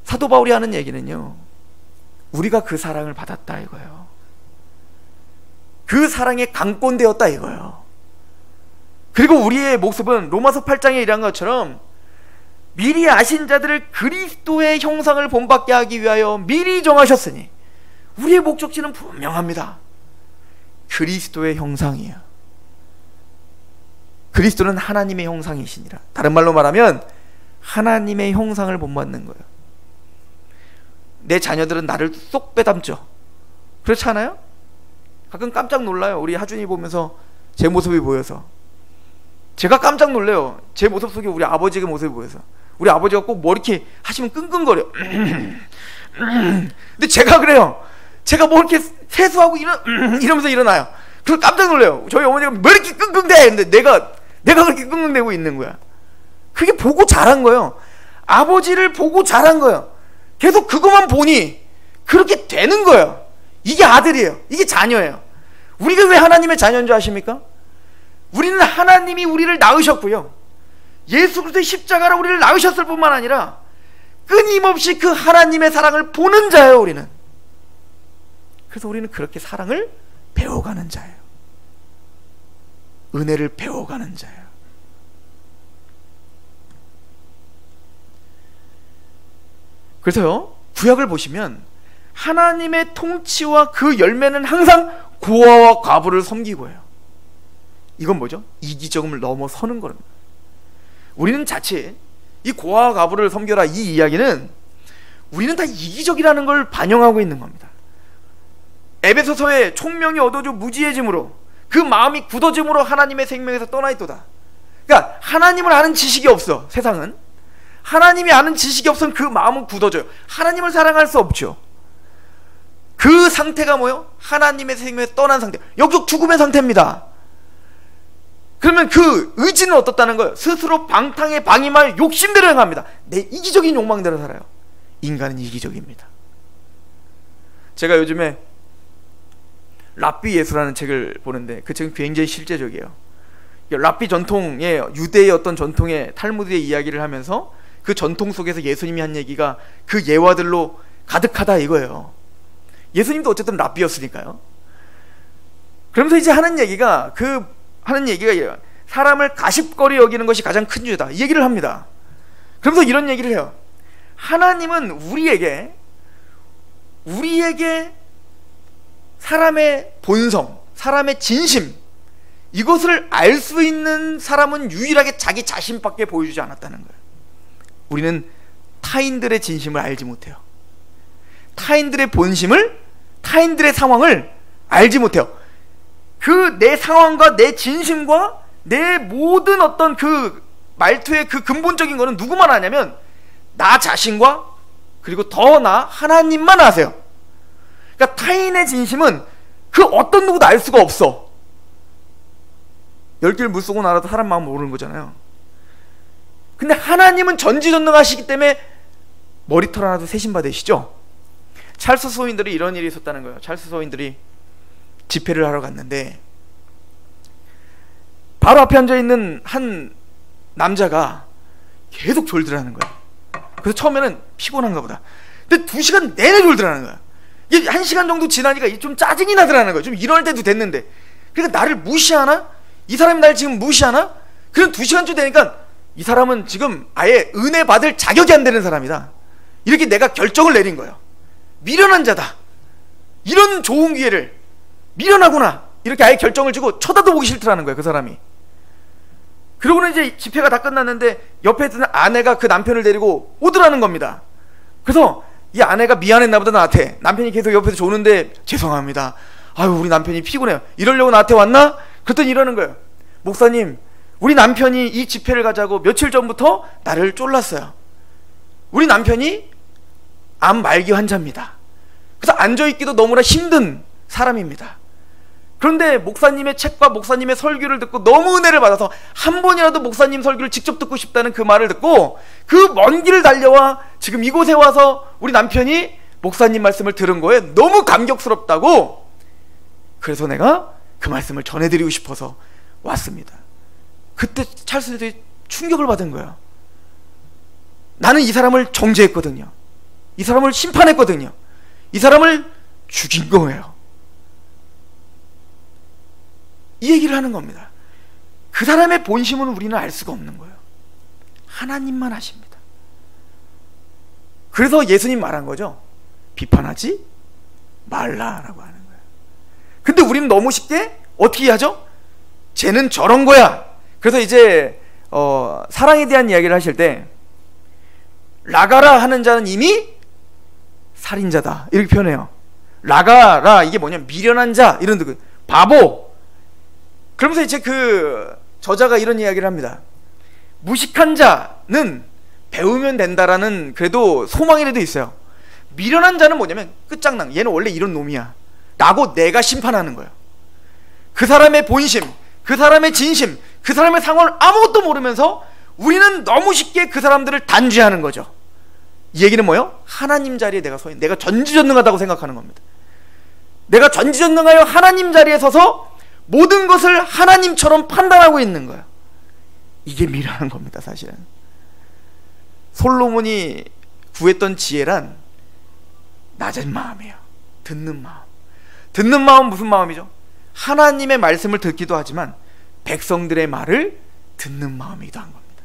사도 바울이 하는 얘기는요, 우리가 그 사랑을 받았다 이거예요. 그 사랑에 강권되었다 이거예요. 그리고 우리의 모습은 로마서 8장에 일한 것처럼 미리 아신 자들을 그리스도의 형상을 본받게 하기 위하여 미리 정하셨으니, 우리의 목적지는 분명합니다. 그리스도의 형상이에요. 그리스도는 하나님의 형상이시니라. 다른 말로 말하면 하나님의 형상을 본받는 거예요. 내 자녀들은 나를 쏙 빼닮죠. 그렇지 않아요? 가끔 깜짝 놀라요. 우리 하준이 보면서 제 모습이 보여서 제가 깜짝 놀래요. 제 모습 속에 우리 아버지의 모습이 보여서. 우리 아버지가 꼭 뭐 이렇게 하시면 끙끙거려. 근데 제가 그래요. 제가 뭐 이렇게 세수하고 이러면서 일어나요. 그래서 깜짝 놀래요. 저희 어머니가 왜 이렇게 끙끙대? 근데 내가 그렇게 끙끙대고 있는 거야. 그게 보고 자란 거예요. 아버지를 보고 자란 거예요. 계속 그것만 보니 그렇게 되는 거예요. 이게 아들이에요. 이게 자녀예요. 우리가 왜 하나님의 자녀인 줄 아십니까? 우리는 하나님이 우리를 낳으셨고요, 예수 그리스도의 십자가로 우리를 낳으셨을 뿐만 아니라 끊임없이 그 하나님의 사랑을 보는 자예요, 우리는. 그래서 우리는 그렇게 사랑을 배워가는 자예요. 은혜를 배워가는 자예요. 그래서요, 구약을 보시면 하나님의 통치와 그 열매는 항상 고아와 과부를 섬기고 해요. 이건 뭐죠? 이기적음을 넘어서는 겁니다. 우리는 자칫 이 고아와 과부를 섬겨라, 이 이야기는 우리는 다 이기적이라는 걸 반영하고 있는 겁니다. 에베소서에 총명이 얻어져 무지해짐으로 그 마음이 굳어짐으로 하나님의 생명에서 떠나 있도다. 그러니까 하나님을 아는 지식이 없어. 세상은 하나님이 아는 지식이 없으면 그 마음은 굳어져요. 하나님을 사랑할 수 없죠. 그 상태가 뭐예요? 하나님의 생명에서 떠난 상태, 영적 죽음의 상태입니다. 그러면 그 의지는 어떻다는 거예요? 스스로 방탕에 방임할 욕심대로 행합니다. 내 이기적인 욕망대로 살아요. 인간은 이기적입니다. 제가 요즘에 랍비 예수라는 책을 보는데 그 책은 굉장히 실제적이에요. 랍비 전통의, 유대의 어떤 전통의 탈무드의 이야기를 하면서 그 전통 속에서 예수님이 한 얘기가 그 예화들로 가득하다 이거예요. 예수님도 어쨌든 랍비였으니까요. 그러면서 이제 하는 얘기가 사람을 가십거리 여기는 것이 가장 큰 죄다, 이 얘기를 합니다. 그러면서 이런 얘기를 해요. 하나님은 우리에게 사람의 본성, 사람의 진심, 이것을 알 수 있는 사람은 유일하게 자기 자신밖에 보여주지 않았다는 거예요. 우리는 타인들의 진심을 알지 못해요. 타인들의 본심을, 타인들의 상황을 알지 못해요. 그 내 상황과 내 진심과 내 모든 어떤 그 말투의 그 근본적인 거는 누구만 아냐면 나 자신과 그리고 더 나아 하나님만 아세요. 그러니까 타인의 진심은 그 어떤 누구도 알 수가 없어. 10개를 물쏘고 날아도 사람 마음 모르는 거잖아요. 근데 하나님은 전지전능하시기 때문에 머리털 하나도 세신받으시죠. 찰스 소인들이 이런 일이 있었다는 거예요. 찰스 소인들이 집회를 하러 갔는데 바로 앞에 앉아있는 한 남자가 계속 졸더라는 거예요. 그래서 처음에는 피곤한가 보다. 근데 2시간 내내 졸더라는 거예요. 이게 1시간 정도 지나니까 좀 짜증이 나더라는 거예요. 좀 이럴 때도 됐는데. 그러니까 나를 무시하나? 이 사람이 날 지금 무시하나? 그럼 2시간쯤 되니까 이 사람은 지금 아예 은혜 받을 자격이 안 되는 사람이다, 이렇게 내가 결정을 내린 거예요. 미련한 자다, 이런 좋은 기회를 미련하구나, 이렇게 아예 결정을 지고 쳐다도 보기 싫더라는 거예요, 그 사람이. 그러고는 이제 집회가 다 끝났는데 옆에 있던 아내가 그 남편을 데리고 오더라는 겁니다. 그래서 이 아내가 미안했나 보다, 나한테. 남편이 계속 옆에서 조는데 죄송합니다, 아유 우리 남편이 피곤해요, 이러려고 나한테 왔나? 그랬더니 이러는 거예요. 목사님, 우리 남편이 이 집회를 가자고 며칠 전부터 나를 쫄랐어요. 우리 남편이 암 말기 환자입니다. 그래서 앉아있기도 너무나 힘든 사람입니다. 그런데 목사님의 책과 목사님의 설교를 듣고 너무 은혜를 받아서 한 번이라도 목사님 설교를 직접 듣고 싶다는 그 말을 듣고 그 먼 길을 달려와 지금 이곳에 와서 우리 남편이 목사님 말씀을 들은 거에 너무 감격스럽다고, 그래서 내가 그 말씀을 전해드리고 싶어서 왔습니다. 그때 찰스들이 충격을 받은 거예요. 나는 이 사람을 정죄했거든요. 이 사람을 심판했거든요. 이 사람을 죽인 거예요. 이 얘기를 하는 겁니다. 그 사람의 본심은 우리는 알 수가 없는 거예요. 하나님만 아십니다. 그래서 예수님 말한 거죠. 비판하지 말라라고 하는 거예요. 근데 우리는 너무 쉽게 어떻게 하죠? 쟤는 저런 거야. 그래서 이제 사랑에 대한 이야기를 하실 때 라가라 하는 자는 이미 살인자다, 이렇게 표현해요. 라가라, 이게 뭐냐면 미련한 자, 이런 뜻, 바보. 그러면서 이제 그 저자가 이런 이야기를 합니다. 무식한 자는 배우면 된다라는 그래도 소망이라도 있어요. 미련한 자는 뭐냐면 끝장난, 얘는 원래 이런 놈이야 라고 내가 심판하는 거예요. 그 사람의 본심, 그 사람의 진심, 그 사람의 상황을 아무것도 모르면서 우리는 너무 쉽게 그 사람들을 단죄하는 거죠. 이 얘기는 뭐예요? 하나님 자리에 내가 서 있는, 내가 전지전능하다고 생각하는 겁니다. 내가 전지전능하여 하나님 자리에 서서 모든 것을 하나님처럼 판단하고 있는 거야. 이게 미련한 겁니다. 사실은 솔로몬이 구했던 지혜란 낮은 마음이에요. 듣는 마음. 듣는 마음은 무슨 마음이죠? 하나님의 말씀을 듣기도 하지만 백성들의 말을 듣는 마음이기도 한 겁니다.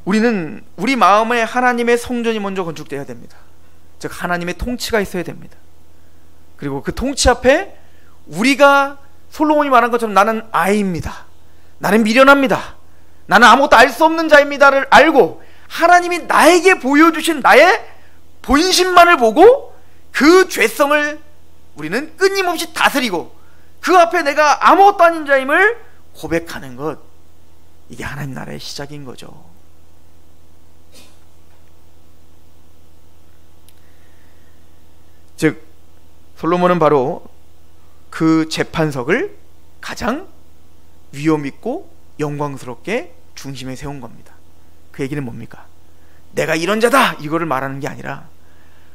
우리는 우리 마음에 하나님의 성전이 먼저 건축되어야 됩니다. 즉 하나님의 통치가 있어야 됩니다. 그리고 그 통치 앞에 우리가 솔로몬이 말한 것처럼 나는 아이입니다, 나는 미련합니다, 나는 아무것도 알 수 없는 자입니다를 알고 하나님이 나에게 보여주신 나의 본심만을 보고 그 죄성을 우리는 끊임없이 다스리고 그 앞에 내가 아무것도 아닌 자임을 고백하는 것, 이게 하나님 나라의 시작인 거죠. 즉 솔로몬은 바로 그 재판석을 가장 위엄 있고 영광스럽게 중심에 세운 겁니다. 그 얘기는 뭡니까? 내가 이런 자다 이거를 말하는 게 아니라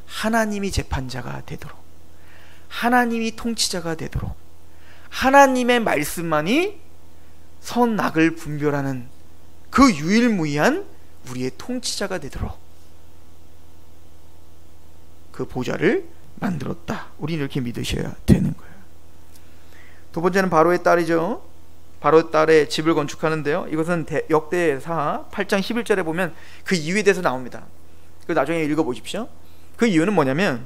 하나님이 재판자가 되도록, 하나님이 통치자가 되도록, 하나님의 말씀만이 선악을 분별하는 그 유일무이한 우리의 통치자가 되도록 그 보좌를 만들었다. 우리는 이렇게 믿으셔야 되는 거예요. 두 번째는 바로의 딸이죠. 바로의 딸의 집을 건축하는데요, 이것은 역대하 8장 11절에 보면 그 이유에 대해서 나옵니다. 그 나중에 읽어보십시오. 그 이유는 뭐냐면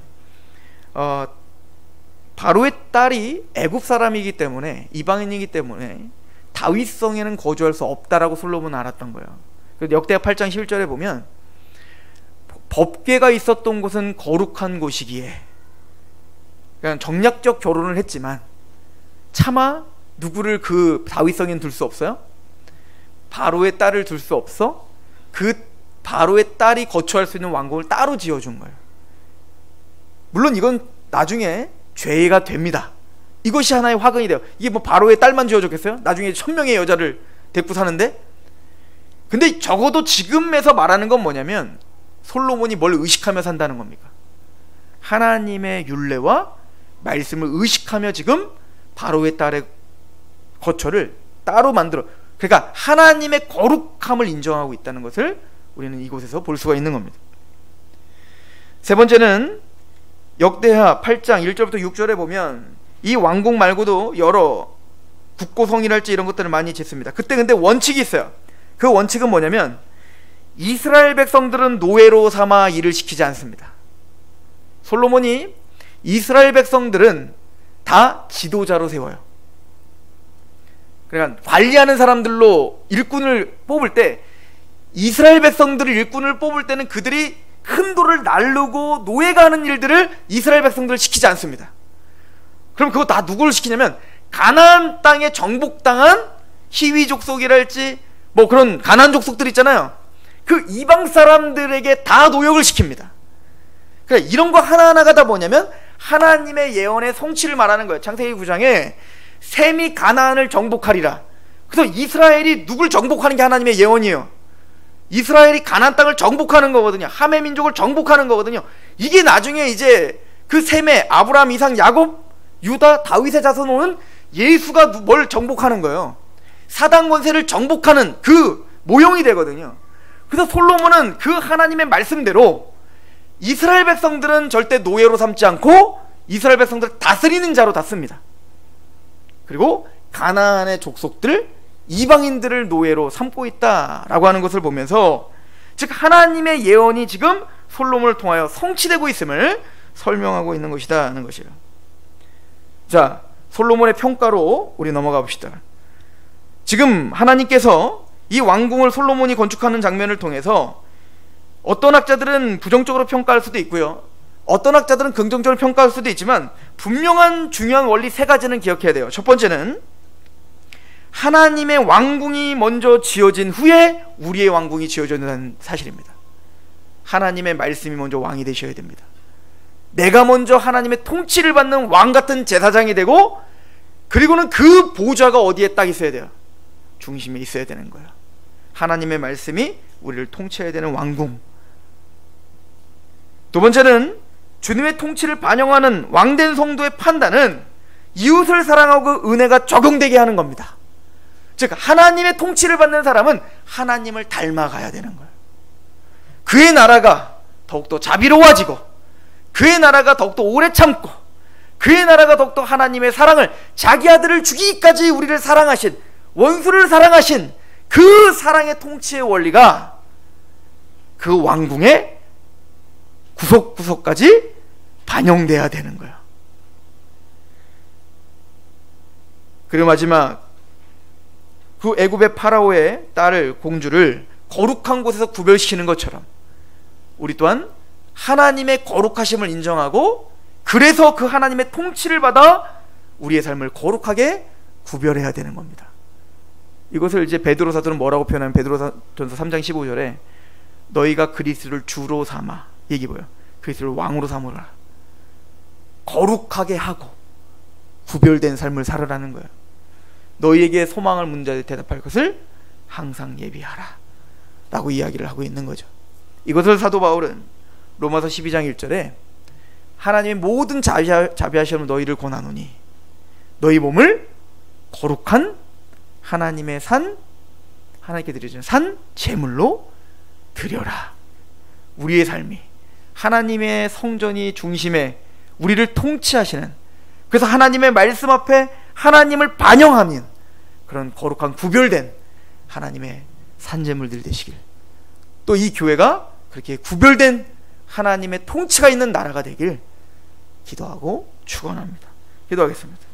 바로의 딸이 애굽 사람이기 때문에, 이방인이기 때문에 다윗성에는 거주할 수 없다라고 솔로몬은 알았던 거예요. 그래서 역대하 8장 11절에 보면 법궤가 있었던 곳은 거룩한 곳이기에, 그냥 정략적 결혼을 했지만 차마 누구를 그 다윗성에는 둘 수 없어요? 바로의 딸을 둘 수 없어? 그 바로의 딸이 거처할 수 있는 왕궁을 따로 지어준 거예요. 물론 이건 나중에 죄가 됩니다. 이것이 하나의 화근이 돼요. 이게 뭐 바로의 딸만 지어줬겠어요? 나중에 1000명의 여자를 데리고 사는데? 근데 적어도 지금에서 말하는 건 뭐냐면 솔로몬이 뭘 의식하며 산다는 겁니까? 하나님의 율례와 말씀을 의식하며 지금 바로의 딸의 거처를 따로 만들어, 그러니까 하나님의 거룩함을 인정하고 있다는 것을 우리는 이곳에서 볼 수가 있는 겁니다. 세 번째는 역대하 8장 1절부터 6절에 보면 이 왕궁 말고도 여러 국고성이랄지 이런 것들을 많이 짓습니다. 그때 근데 원칙이 있어요. 그 원칙은 뭐냐면 이스라엘 백성들은 노예로 삼아 일을 시키지 않습니다. 솔로몬이 이스라엘 백성들은 다 지도자로 세워요. 그러니까 관리하는 사람들로 일꾼을 뽑을 때, 이스라엘 백성들을 일꾼을 뽑을 때는 그들이 큰 돌을 나르고 노예가 하는 일들을 이스라엘 백성들을 시키지 않습니다. 그럼 그거 다 누구를 시키냐면 가나안 땅에 정복당한 히위 족속이랄지 뭐 그런 가나안 족속들 있잖아요. 그 이방 사람들에게 다 노역을 시킵니다. 그러니까 이런 거 하나하나가 다 뭐냐면 하나님의 예언의 성취를 말하는 거예요. 창세기 9장에 셈이 가나안을 정복하리라. 그래서 이스라엘이 누굴 정복하는 게 하나님의 예언이에요. 이스라엘이 가나안 땅을 정복하는 거거든요. 함의 민족을 정복하는 거거든요. 이게 나중에 이제 그 셈의 아브라함, 이삭, 야곱, 유다, 다윗의 자손 오는 예수가 뭘 정복하는 거예요. 사단 권세를 정복하는 그 모형이 되거든요. 그래서 솔로몬은 그 하나님의 말씀대로 이스라엘 백성들은 절대 노예로 삼지 않고 이스라엘 백성들을 다스리는 자로 დას습니다. 그리고 가나안의 족속들, 이방인들을 노예로 삼고 있다라고 하는 것을 보면서, 즉 하나님의 예언이 지금 솔로몬을 통하여 성취되고 있음을 설명하고 있는 것이다 하는 것이에요. 자, 솔로몬의 평가로 우리 넘어가 봅시다. 지금 하나님께서 이 왕궁을 솔로몬이 건축하는 장면을 통해서 어떤 학자들은 부정적으로 평가할 수도 있고요, 어떤 학자들은 긍정적으로 평가할 수도 있지만 분명한 중요한 원리 세 가지는 기억해야 돼요. 첫 번째는 하나님의 왕궁이 먼저 지어진 후에 우리의 왕궁이 지어졌다는 사실입니다. 하나님의 말씀이 먼저 왕이 되셔야 됩니다. 내가 먼저 하나님의 통치를 받는 왕 같은 제사장이 되고, 그리고는 그 보좌가 어디에 딱 있어야 돼요? 중심에 있어야 되는 거예요. 하나님의 말씀이 우리를 통치해야 되는 왕궁. 두 번째는 주님의 통치를 반영하는 왕된 성도의 판단은 이웃을 사랑하고 은혜가 적용되게 하는 겁니다. 즉 하나님의 통치를 받는 사람은 하나님을 닮아가야 되는 거예요. 그의 나라가 더욱더 자비로워지고, 그의 나라가 더욱더 오래 참고, 그의 나라가 더욱더 하나님의 사랑을, 자기 아들을 죽이기까지 우리를 사랑하신, 원수를 사랑하신 그 사랑의 통치의 원리가 그 왕궁의 구석구석까지 반영돼야 되는 거예요. 그리고 마지막, 그 애굽의 파라오의 딸을, 공주를 거룩한 곳에서 구별시키는 것처럼 우리 또한 하나님의 거룩하심을 인정하고, 그래서 그 하나님의 통치를 받아 우리의 삶을 거룩하게 구별해야 되는 겁니다. 이것을 이제 베드로 사도는 뭐라고 표현하면, 베드로전서 3장 15절에 너희가 그리스도를 주로 삼아, 얘기 뭐예요? 그리스도를 왕으로 삼으라. 거룩하게 하고 구별된 삶을 살아라는 거예요. 너희에게 소망을 묻는 자들이 대답할 것을 항상 예비하라 라고 이야기를 하고 있는 거죠. 이것을 사도 바울은 로마서 12장 1절에 하나님의 모든 자비하심으로 너희를 권하노니 너희 몸을 거룩한 하나님의 하나님께 드려지는 산 제물로 드려라. 우리의 삶이 하나님의 성전이 중심에 우리를 통치하시는, 그래서 하나님의 말씀 앞에 하나님을 반영하는 그런 거룩한 구별된 하나님의 산제물들 되시길, 또 이 교회가 그렇게 구별된 하나님의 통치가 있는 나라가 되길 기도하고 축원합니다. 기도하겠습니다.